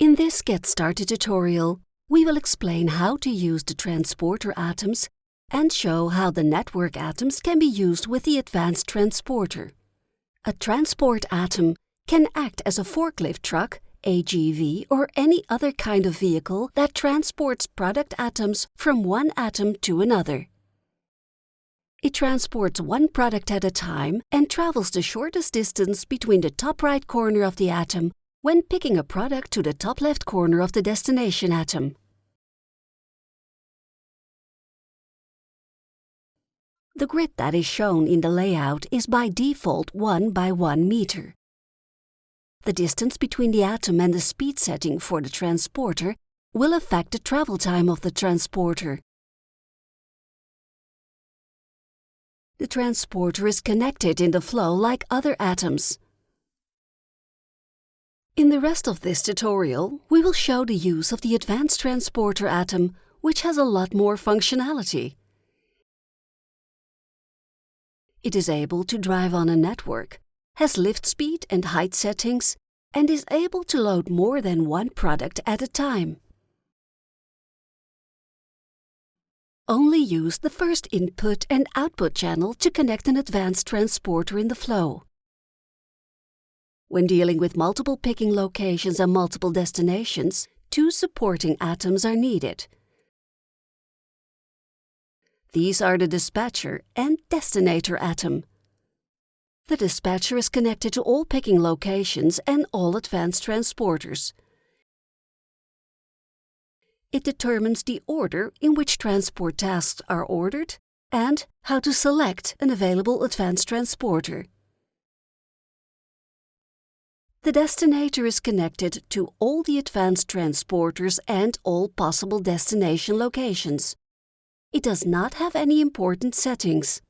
In this Get Started tutorial, we will explain how to use the transporter atoms and show how the network atoms can be used with the advanced transporter. A transport atom can act as a forklift truck, AGV, or any other kind of vehicle that transports product atoms from one atom to another. It transports one product at a time and travels the shortest distance between the top right corner of the atom when picking a product to the top left corner of the destination atom. The grid that is shown in the layout is by default 1 by 1 meter. The distance between the atom and the speed setting for the transporter will affect the travel time of the transporter. The transporter is connected in the flow like other atoms. In the rest of this tutorial, we will show the use of the advanced transporter atom, which has a lot more functionality. It is able to drive on a network, has lift speed and height settings, and is able to load more than one product at a time. Only use the first input and output channel to connect an advanced transporter in the flow. When dealing with multiple picking locations and multiple destinations, two supporting atoms are needed. These are the dispatcher and destinator atom. The dispatcher is connected to all picking locations and all advanced transporters. It determines the order in which transport tasks are ordered and how to select an available advanced transporter. The destinator is connected to all the advanced transporters and all possible destination locations. It does not have any important settings.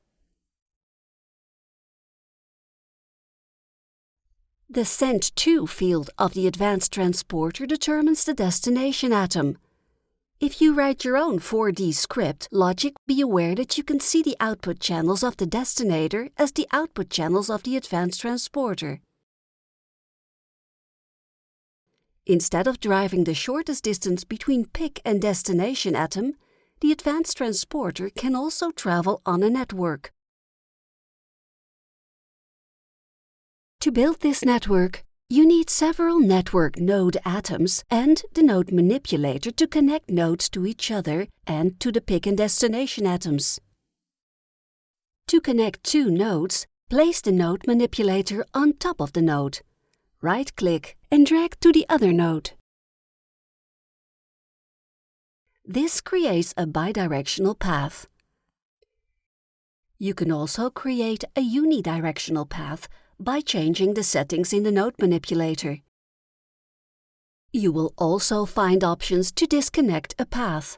The Send To field of the advanced transporter determines the destination atom. If you write your own 4D script logic, be aware that you can see the output channels of the destinator as the output channels of the advanced transporter. Instead of driving the shortest distance between pick and destination atom, the advanced transporter can also travel on a network. To build this network, you need several network node atoms and the node manipulator to connect nodes to each other and to the pick and destination atoms. To connect two nodes, place the node manipulator on top of the node. Right-click and drag to the other node. This creates a bidirectional path. You can also create a unidirectional path by changing the settings in the node manipulator. You will also find options to disconnect a path.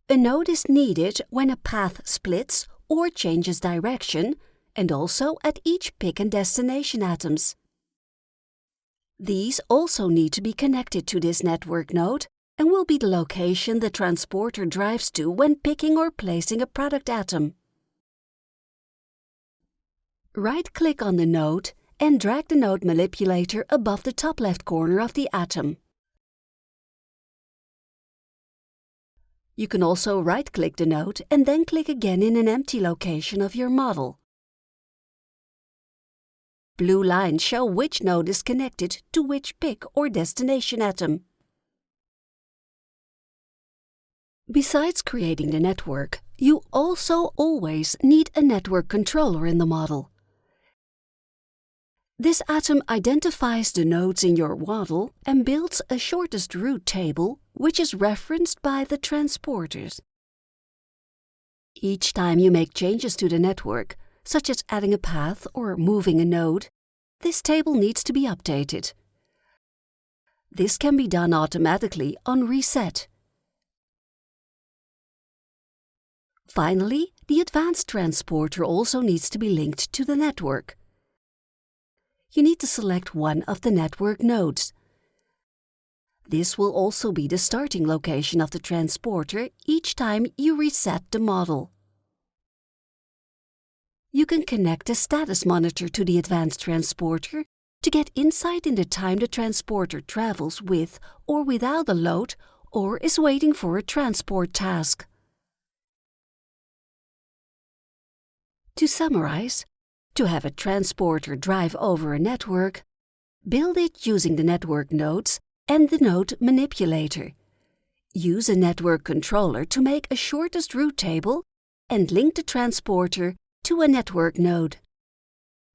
A node is needed when a path splits or changes direction, and also at each pick and destination atoms. These also need to be connected to this network node and will be the location the transporter drives to when picking or placing a product atom. Right-click on the node and drag the node manipulator above the top left corner of the atom. You can also right-click the node and then click again in an empty location of your model. Blue lines show which node is connected to which pick or destination atom. Besides creating the network, you also always need a network controller in the model. This atom identifies the nodes in your model and builds a shortest route table, which is referenced by the transporters. Each time you make changes to the network, such as adding a path or moving a node, this table needs to be updated. This can be done automatically on reset. Finally, the advanced transporter also needs to be linked to the network. You need to select one of the network nodes. This will also be the starting location of the transporter each time you reset the model. You can connect a status monitor to the advanced transporter to get insight in the time the transporter travels with or without a load or is waiting for a transport task. To summarize, to have a transporter drive over a network, build it using the network nodes and the node manipulator. Use a network controller to make a shortest route table and link the transporter to a network node.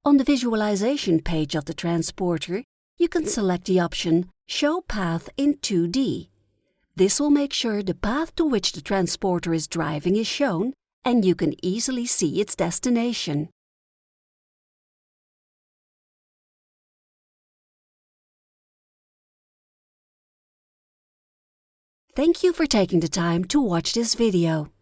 On the visualization page of the transporter, you can select the option Show Path in 2D. This will make sure the path to which the transporter is driving is shown and you can easily see its destination. Thank you for taking the time to watch this video.